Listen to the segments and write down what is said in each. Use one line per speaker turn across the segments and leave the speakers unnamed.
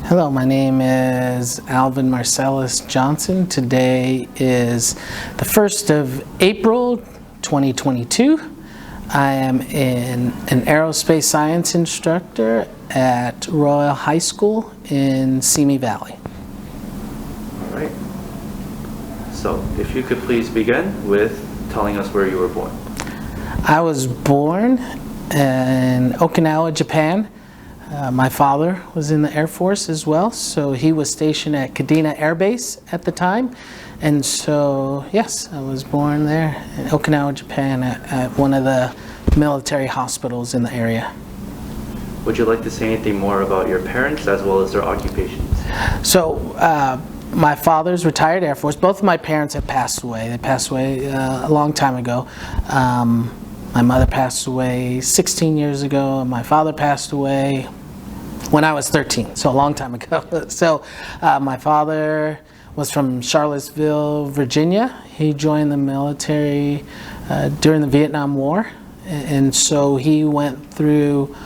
Hello, my name is Alvin Johnson. Today is the 1st of April 2022. I am an aerospace science instructor at Royal High School in Simi Valley.
All right. So if you could please begin with telling us where you were born.
I was born in Okinawa, Japan. My father was in the Air Force as well, so he was stationed at Kadena Air Base at the time. And so, yes, I was born there in Okinawa, Japan at one of the military hospitals in the area.
Would you like to say anything more about your parents as well as their occupations?
So, my father's retired Air Force. Both of my parents have passed away. They passed away a long time ago. My mother passed away 16 years ago, and my father passed away when I was 13, so a long time ago. So my father was from Charlottesville, Virginia. He joined the military during the Vietnam War, and so he went through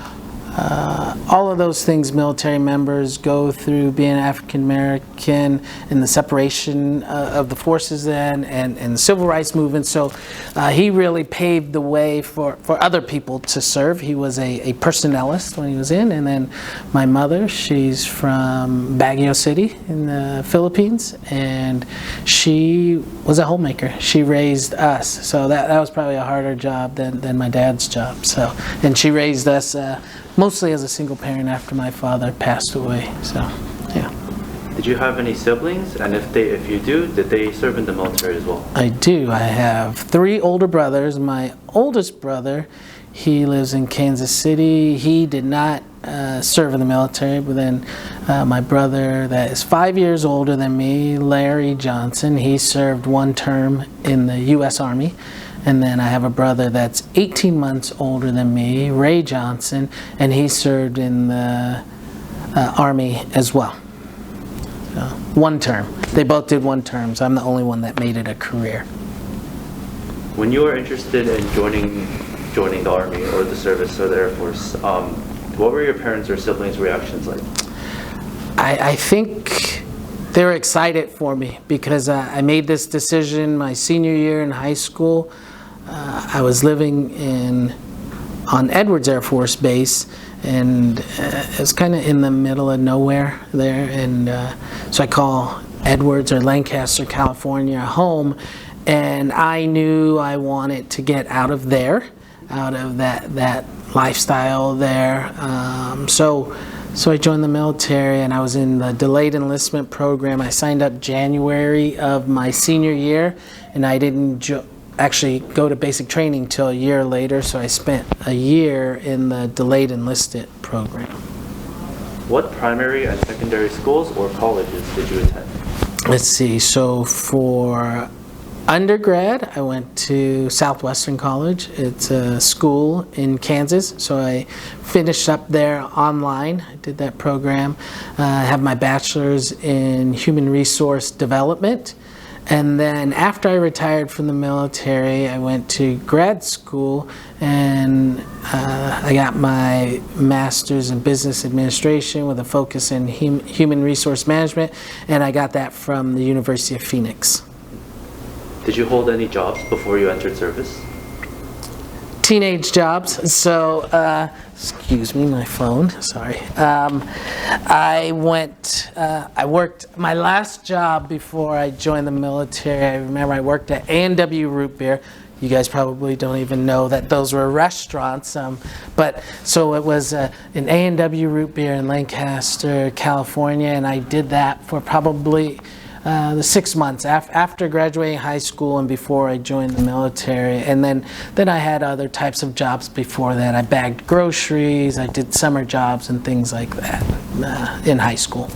all of those things military members go through, being African American and the separation of the forces then and the civil rights movement. So he really paved the way for other people to serve. He was a personnelist when he was in. And then my mother, she's from Baguio City in the Philippines, and she was a homemaker. She raised us. So that was probably a harder job than my dad's job. So, and she raised us mostly as a single parent after my father passed away. So, yeah.
Did you have any siblings? And if you do, did they serve in the military as well?
I do. I have 3 older brothers. My oldest brother, he lives in Kansas City. He did not serve in the military, but then my brother that is 5 years older than me, Larry Johnson, he served 1 term in the U.S. Army. And then I have a brother that's 18 months older than me, Ray Johnson, and he served in the Army as well. 1 term. They both did 1 term, so I'm the only one that made it a career.
When you were interested in joining the Army or the service or the Air Force, what were your parents or siblings' reactions like?
I think they were excited for me because I made this decision my senior year in high school. I was living on Edwards Air Force Base, and it was kind of in the middle of nowhere there, and so I call Edwards or Lancaster, California home, and I knew I wanted to get out of there, out of that lifestyle there. So I joined the military, and I was in the delayed enlistment program. I signed up January of my senior year, and I didn't actually go to basic training till a year later, so I spent a year in the delayed enlistment program.
What primary and secondary schools or colleges did you attend?
Let's see, so for undergrad, I went to Southwestern College. It's a school in Kansas, so I finished up there online. I did that program. I have my bachelor's in human resource development. And then after I retired from the military, I went to grad school, and I got my master's in business administration with a focus in human resource management, and I got that from the University of Phoenix.
Did you hold any jobs before you entered service?
Teenage jobs. So, excuse me, my phone, sorry. I worked, my last job before I joined the military, I remember I worked at A&W Root Beer. You guys probably don't even know that those were restaurants, but so it was an A&W Root Beer in Lancaster, California, and I did that for probably the 6 months after graduating high school and before I joined the military. And then I had other types of jobs before that. I bagged groceries, I did summer jobs and things like that in high school.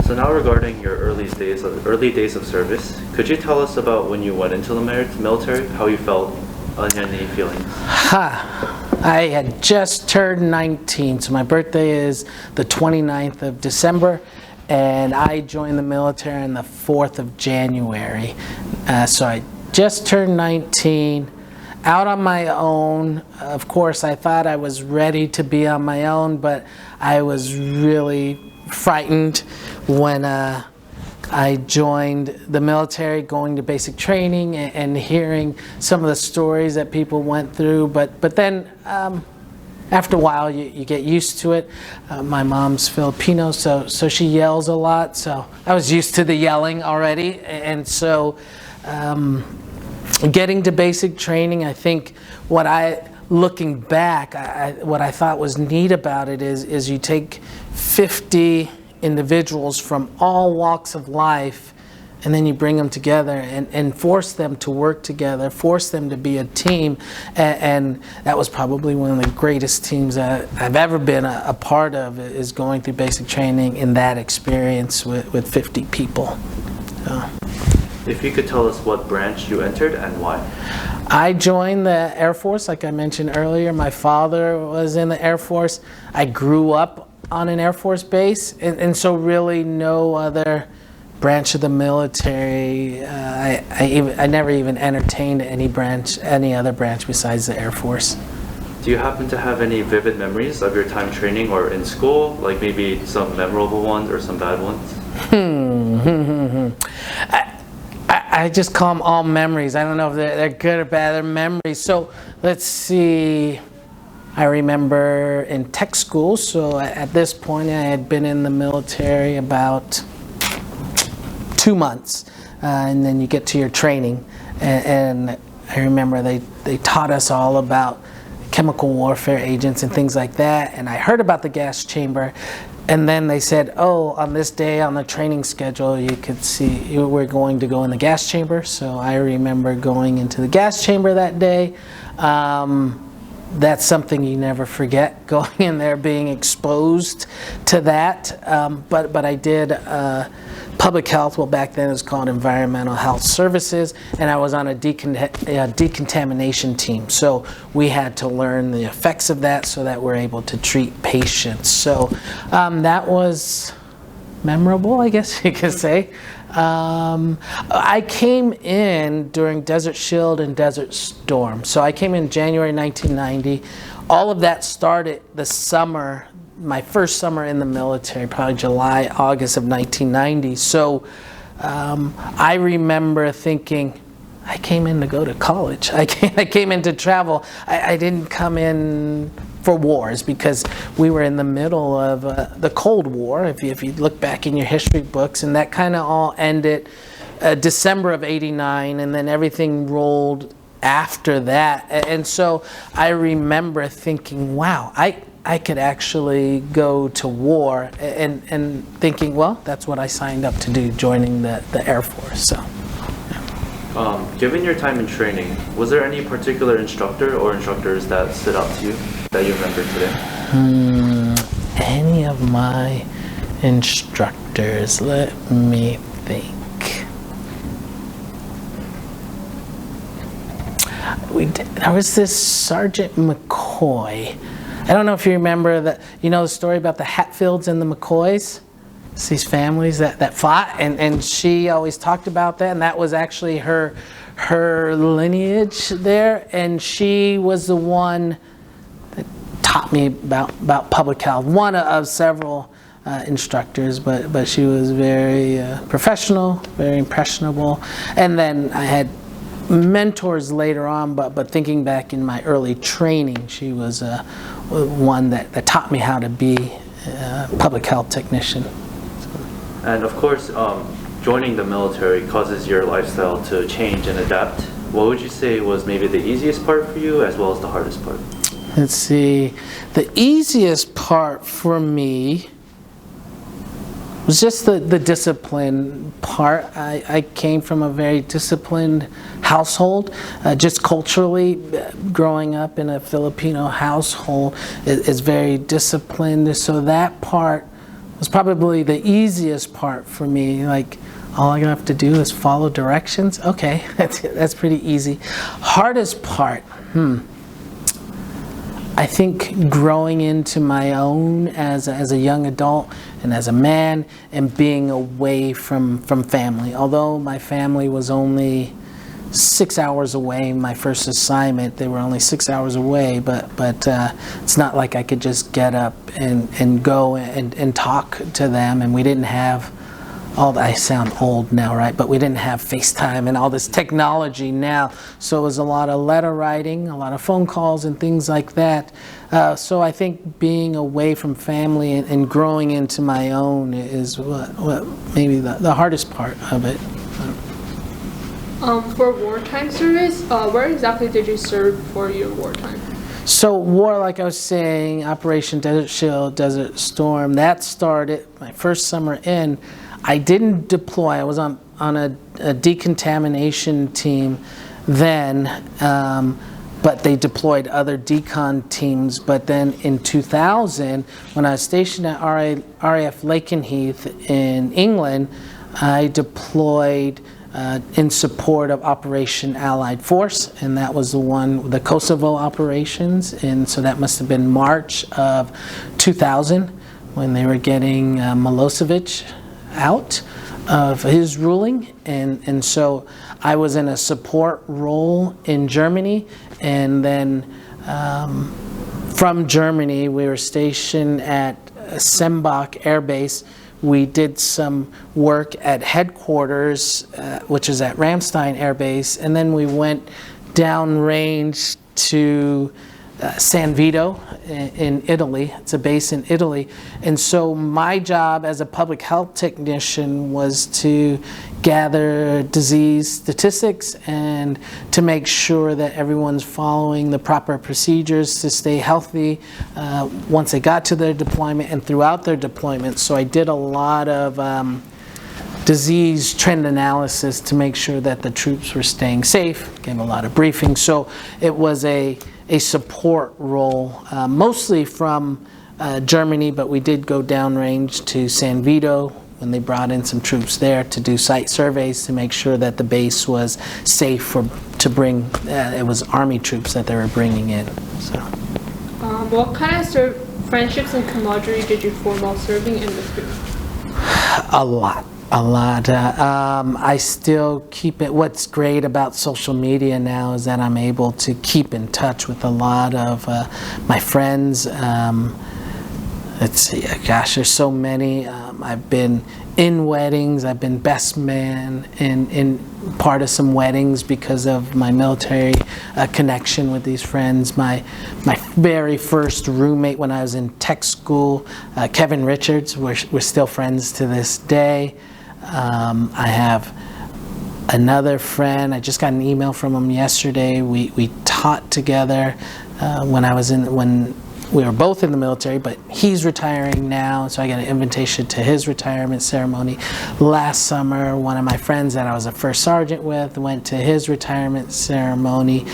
So now regarding your early days of service, could you tell us about when you went into the military, how you felt, and any feelings?
I had just turned 19, so my birthday is the 29th of December. And I joined the military on the 4th of January. So I just turned 19. out on my own. Of course, I thought I was ready to be on my own, but I was really frightened when I joined the military, going to basic training and hearing some of the stories that people went through. But then after a while, you get used to it. My mom's Filipino, so she yells a lot. So I was used to the yelling already. And so getting to basic training, I think looking back, what I thought was neat about it is you take 50 individuals from all walks of life, and then you bring them together and force them to work together, force them to be a team. And that was probably one of the greatest teams that I've ever been a part of, is going through basic training in that experience with 50 people. So.
If you could tell us what branch you entered and why.
I joined the Air Force, like I mentioned earlier. My father was in the Air Force. I grew up on an Air Force base, and so really no other branch of the military. I never even entertained any other branch besides the Air Force.
Do you happen to have any vivid memories of your time training or in school, like maybe some memorable ones or some bad ones?
I just call them all memories. I don't know if they're good or bad. They're memories. So let's see. I remember in tech school, so at this point I had been in the military about 2 months, and then you get to your training, and I remember they taught us all about chemical warfare agents and things like that, and I heard about the gas chamber, and then they said, oh, on this day on the training schedule you could see we're going to go in the gas chamber. So I remember going into the gas chamber that day. That's something you never forget, going in there, being exposed to that. But I did public health. Well, back then it was called Environmental Health Services, and I was on a decontamination team. So we had to learn the effects of that so that we're able to treat patients. So that was memorable, I guess you could say. I came in during Desert Shield and Desert Storm. So I came in January 1990. All of that started the summer, my first summer in the military, probably July, August of 1990. So I remember thinking, I came in to go to college. I came in to travel. I didn't come in for wars, because we were in the middle of the Cold War, if you look back in your history books, and that kind of all ended December of '89, and then everything rolled after that. And so I remember thinking, wow, I could actually go to war, and thinking, well, that's what I signed up to do, joining the Air Force. So.
Given your time in training, was there any particular instructor or instructors that stood out to you that you remember today?
Any of my instructors, let me think. There was this Sergeant McCoy. I don't know if you remember that, the story about the Hatfields and the McCoys? It's these families that fought, and she always talked about that, and that was actually her lineage there, and she was the one that taught me about public health. One of several instructors, but she was very professional, very impressionable. And then I had mentors later on, but thinking back in my early training, she was one that taught me how to be a public health technician.
And of course, joining the military causes your lifestyle to change and adapt. What would you say was maybe the easiest part for you as well as the hardest part?
Let's see. The easiest part for me was just the discipline part. I came from a very disciplined household, just culturally. Growing up in a Filipino household is very disciplined, so that part was probably the easiest part for me. Like, all I have to do is follow directions. Okay, that's pretty easy. Hardest part, I think growing into my own as a young adult and as a man, and being away from family. Although my family was only 6 hours away. My first assignment, they were only 6 hours away, but it's not like I could just get up and go and talk to them. And we didn't have I sound old now, right? But we didn't have FaceTime and all this technology now. So it was a lot of letter writing, a lot of phone calls and things like that. So I think being away from family and growing into my own is what maybe the hardest part of it.
For wartime service, where exactly did you serve for your wartime?
So war, like I was saying, Operation Desert Shield, Desert Storm, that started my first summer in. I didn't deploy. I was on a decontamination team then, but they deployed other decon teams. But then in 2000, when I was stationed at RAF Lakenheath in England, I deployed in support of Operation Allied Force, and that was the Kosovo operations. And so that must have been March of 2000 when they were getting Milosevic out of his ruling, and so I was in a support role in Germany, and then from Germany we were stationed at Sembach Air Base. We did some work at headquarters, which is at Ramstein Air Base, and then we went downrange to San Vito in Italy. It's a base in Italy. And so my job as a public health technician was to gather disease statistics and to make sure that everyone's following the proper procedures to stay healthy once they got to their deployment and throughout their deployment. So I did a lot of disease trend analysis to make sure that the troops were staying safe, gave a lot of briefings. So it was a support role, mostly from Germany, but we did go downrange to San Vito when they brought in some troops there to do site surveys to make sure that the base was safe to bring, it was Army troops that they were bringing in. So.
What kind of friendships and camaraderie did you form while serving in the field?
A lot. I still keep it. What's great about social media now is that I'm able to keep in touch with a lot of my friends. Let's see, gosh, there's so many. I've been in weddings. I've been best man in part of some weddings because of my military connection with these friends. My very first roommate when I was in tech school, Kevin Richards, we're still friends to this day. I have another friend. I just got an email from him yesterday. We taught together when we were both in the military, but he's retiring now, so I got an invitation to his retirement ceremony. Last summer, one of my friends that I was a first sergeant with went to his retirement ceremony.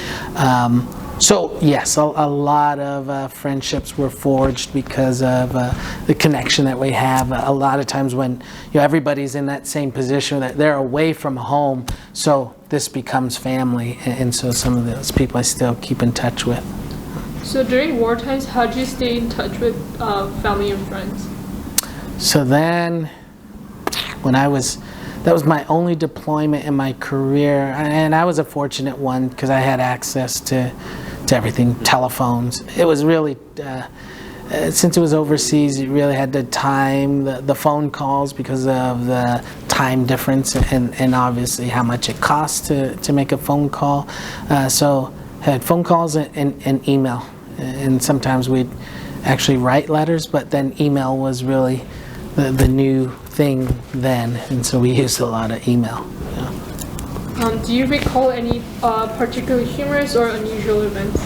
So yes, a lot of friendships were forged because of the connection that we have. A lot of times when everybody's in that same position, that they're away from home, so this becomes family, and so some of those people I still keep in touch with.
So during war times, how did you stay in touch with family and friends?
So then, that was my only deployment in my career, and I was a fortunate one because I had access to everything, telephones. It was really, since it was overseas, you really had to time the phone calls because of the time difference and obviously how much it costs to make a phone call. So I had phone calls and email. And sometimes we'd actually write letters, but then email was really the new thing then, and so we used a lot of email. Yeah.
Do you recall any particularly humorous or unusual events?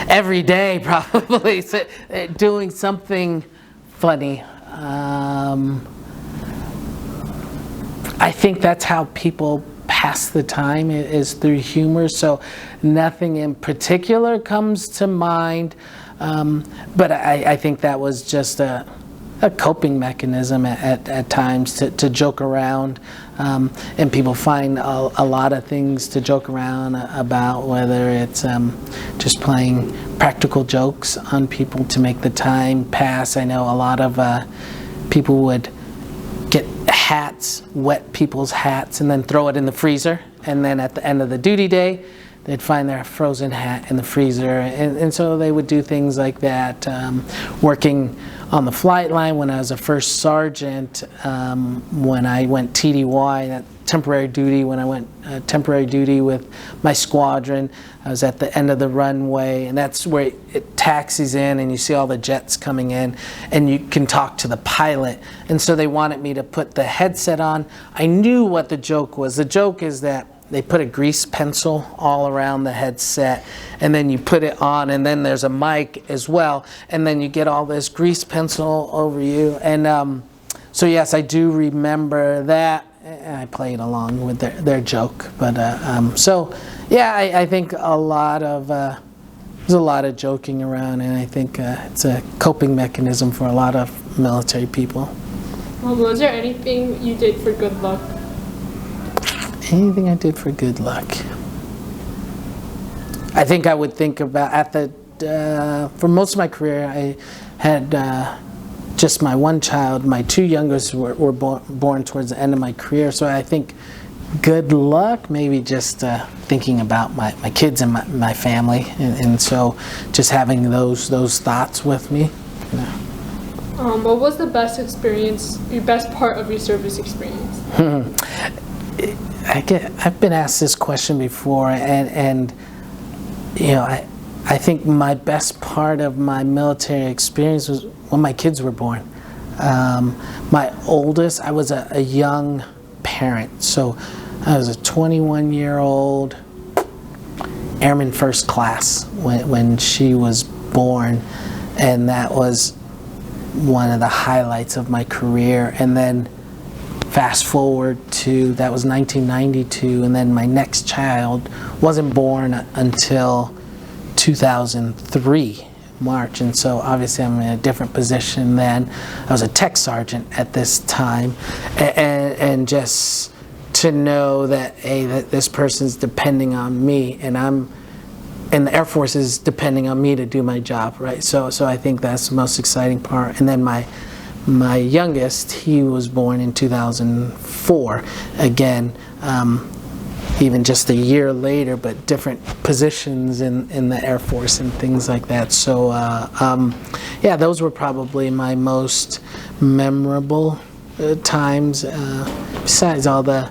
Every day, probably, so, doing something funny. I think that's how people pass the time is through humor, so nothing in particular comes to mind, but I think that was just a coping mechanism at times to joke around, and people find a lot of things to joke around about, whether it's just playing practical jokes on people to make the time pass. I know a lot of people would get hats, wet people's hats, and then throw it in the freezer. And then at the end of the duty day, they'd find their frozen hat in the freezer. And so they would do things like that. Working on the flight line when I was a first sergeant, when I went TDY, that temporary duty, when I went temporary duty with my squadron, I was at the end of the runway, and that's where it taxis in and you see all the jets coming in and you can talk to the pilot. And so they wanted me to put the headset on. I knew what the joke was. The joke is that they put a grease pencil all around the headset, and then you put it on, and then there's a mic as well, and then you get all this grease pencil over you. And so yes, I do remember that. I played along with their joke, but so yeah, I think there's a lot of joking around, and I think it's a coping mechanism for a lot of military people.
Was there anything you did for good luck?
Anything I did for good luck? I think I would think about for most of my career, I had just my one child. My two youngest were born towards the end of my career, so I think good luck, maybe just thinking about my kids and my family, and so just having those thoughts with me.
What was the best experience, your best part of your service experience?
I've been asked this question before, and you know, I think my best part of my military experience was when my kids were born. My oldest, I was a young parent, so I was a 21-year-old airman first class when she was born, and that was one of the highlights of my career. And then fast forward to, that was 1992, and then my next child wasn't born until 2003, March, and so obviously I'm in a different position then. I was a tech sergeant at this time, and just to know that, hey, that this person's depending on me, and the Air Force is depending on me to do my job, right? So I think that's the most exciting part. And then my youngest, he was born in 2004. Again, even just a year later, but different positions in the Air Force and things like that. So yeah, those were probably my most memorable times, besides all the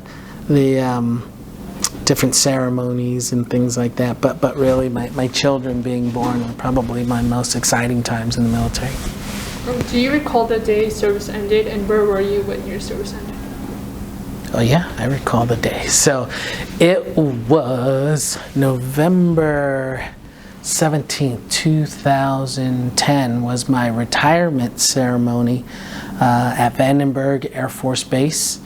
different ceremonies and things like that. But really, my children being born were probably my most exciting times in the military.
Do you recall the day service ended, and where were you when your service ended?
Oh yeah, I recall the day. So it was November 17th, 2010 was my retirement ceremony at Vandenberg Air Force Base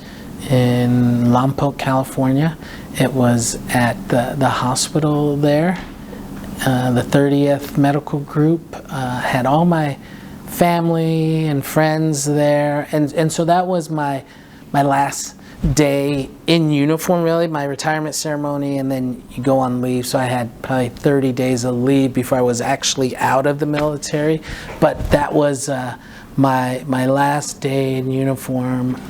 in Lompoc, California. It was at the hospital there. The 30th Medical Group had all my family and friends there, and so that was my last day in uniform, really, my retirement ceremony, and then you go on leave. So I had probably 30 days of leave before I was actually out of the military, but that was my last day in uniform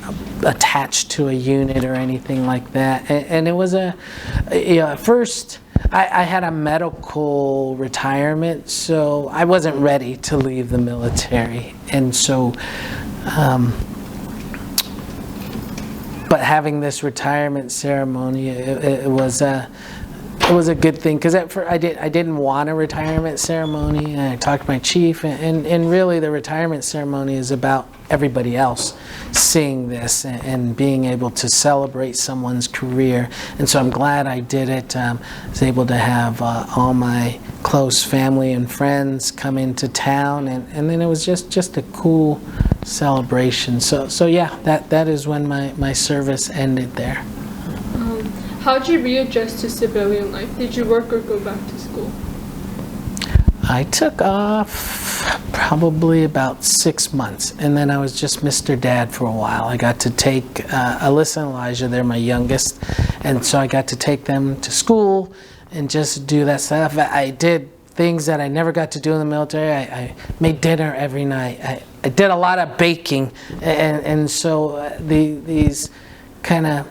attached to a unit or anything like that. And it was at first I had a medical retirement, so I wasn't ready to leave the military, and so but having this retirement ceremony, it was a good thing, because I didn't want a retirement ceremony, and I talked to my chief, and really the retirement ceremony is about everybody else seeing this and being able to celebrate someone's career. And so I'm glad I did it. I was able to have all my close family and friends come into town, and then it was just a cool celebration. So yeah, that is when my service ended there.
How did you readjust to civilian life? Did you work or go back to school?
I took off probably about 6 months, and then I was just Mr. Dad for a while. I got to take Alyssa and Elijah, they're my youngest, and so I got to take them to school and just do that stuff. I did things that I never got to do in the military. I made dinner every night. I did a lot of baking, and so these kind of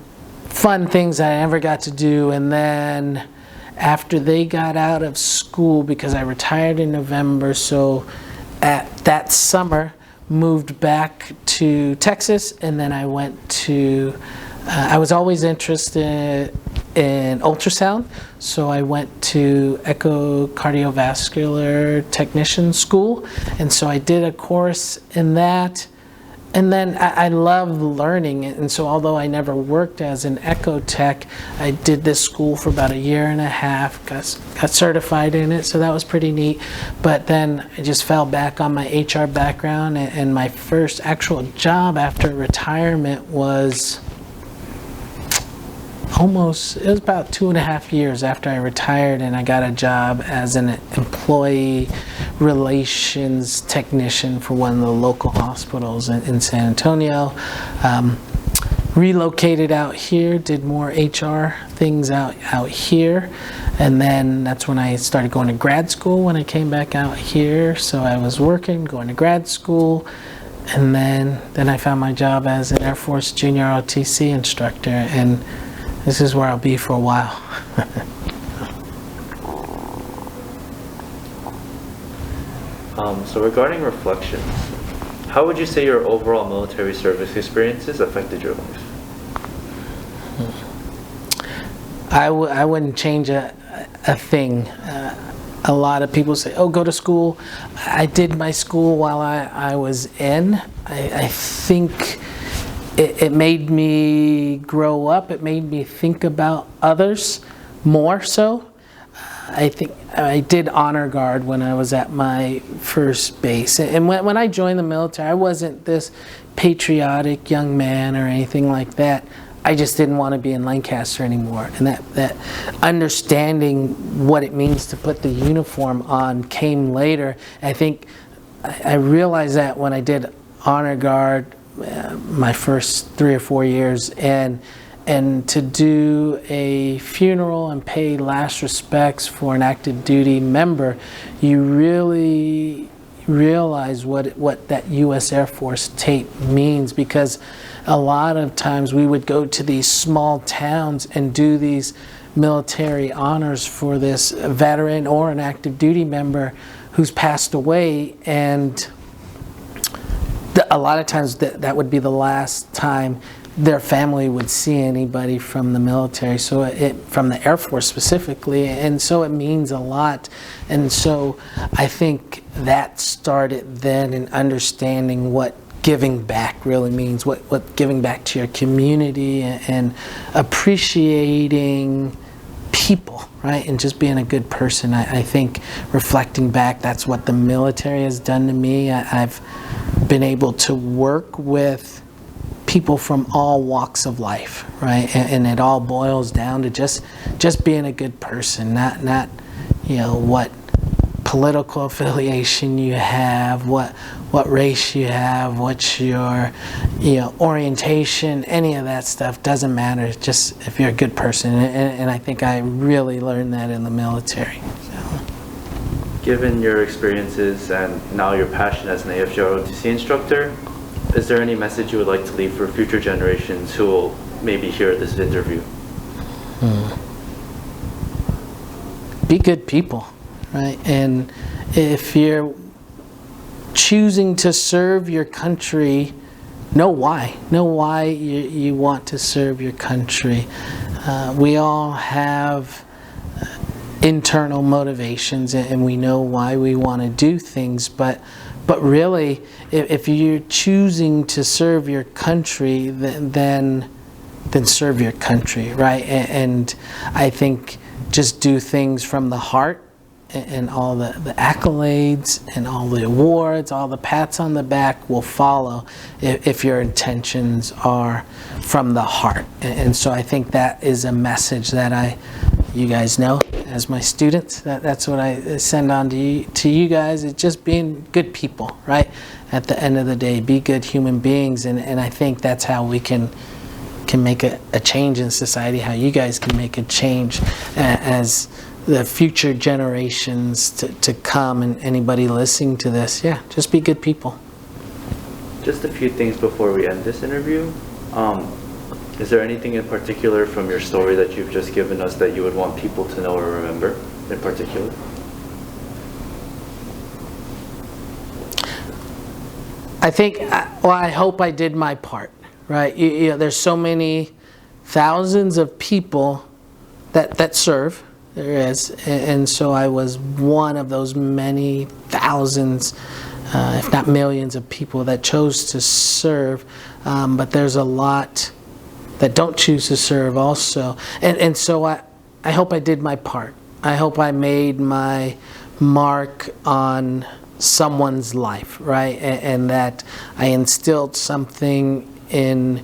fun things that I never got to do. And then after they got out of school, because I retired in November, so at that summer moved back to Texas, and then I went to I was always interested in ultrasound, so I went to echocardiovascular technician school, and so I did a course in that. And then I love learning, and so although I never worked as an echo tech, I did this school for about 1.5 years, got certified in it, so that was pretty neat. But then I just fell back on my HR background, and my first actual job after retirement was it was about 2.5 years after I retired, and I got a job as an employee relations technician for one of the local hospitals in San Antonio. Relocated out here, did more HR things out here, and then that's when I started going to grad school when I came back out here. So I was working, going to grad school, and then I found my job as an Air Force junior ROTC instructor, and this is where I'll be for a while.
So regarding reflections, how would you say your overall military service experiences affected your life?
I wouldn't change a thing. A lot of people say, oh, go to school. I did my school while I was in. I think it made me grow up. It made me think about others more so. I think I did honor guard when I was at my first base. And when I joined the military, I wasn't this patriotic young man or anything like that. I just didn't want to be in Lancaster anymore. And that understanding what it means to put the uniform on came later. I think I realized that when I did honor guard my first 3 or 4 years, and to do a funeral and pay last respects for an active duty member, you really realize what that U.S. Air Force tape means, because a lot of times we would go to these small towns and do these military honors for this veteran or an active duty member who's passed away, and a lot of times that would be the last time their family would see anybody from the military, so from the Air Force specifically, and so it means a lot. And so I think that started then in understanding what giving back really means, what giving back to your community, and appreciating people, right, and just being a good person. I think reflecting back, that's what the military has done to me. I've been able to work with people from all walks of life, right? And it all boils down to just being a good person, not what political affiliation you have, what race you have, what's your orientation. Any of that stuff doesn't matter. Just if you're a good person, and I think I really learned that in the military. So.
Given your experiences and now your passion as an AFJROTC instructor, is there any message you would like to leave for future generations who will maybe hear this interview?
Be good people, right? And if you're choosing to serve your country, know why. Know why you want to serve your country. We all have internal motivations, and we know why we want to do things, but really, if you're choosing to serve your country, then serve your country, right? And I think just do things from the heart, and all the accolades and all the awards, all the pats on the back will follow if your intentions are from the heart. And so I think that is a message that you guys know as my students, that's what I send on to you guys. It's just being good people, right? At the end of the day, be good human beings, and I think that's how we can make a change in society, how you guys can make a change as the future generations to come, and anybody listening to this, yeah, just be good people.
Just a few things before we end this interview. Is there anything in particular from your story that you've just given us that you would want people to know or remember in particular?
I think, well, I hope I did my part, right? You know, there's so many thousands of people that serve, there is, and so I was one of those many thousands, if not millions of people that chose to serve, but there's a lot that don't choose to serve also, and so I hope I did my part. I hope I made my mark on someone's life, right? And that I instilled something in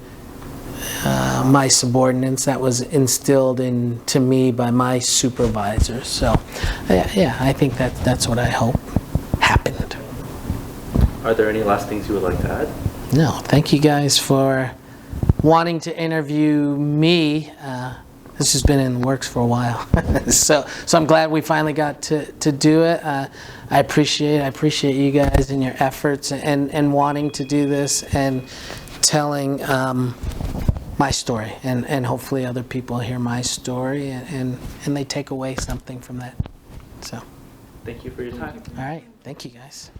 my subordinates that was instilled into me by my supervisor. So, yeah, I think that's what I hope happened.
Are there any last things you would like to add?
No, thank you guys for wanting to interview me. This has been in the works for a while, so I'm glad we finally got to do it. I appreciate you guys and your efforts and wanting to do this and telling my story, and hopefully other people hear my story and they take away something from that. So,
Thank you for your time.
all right, thank you guys.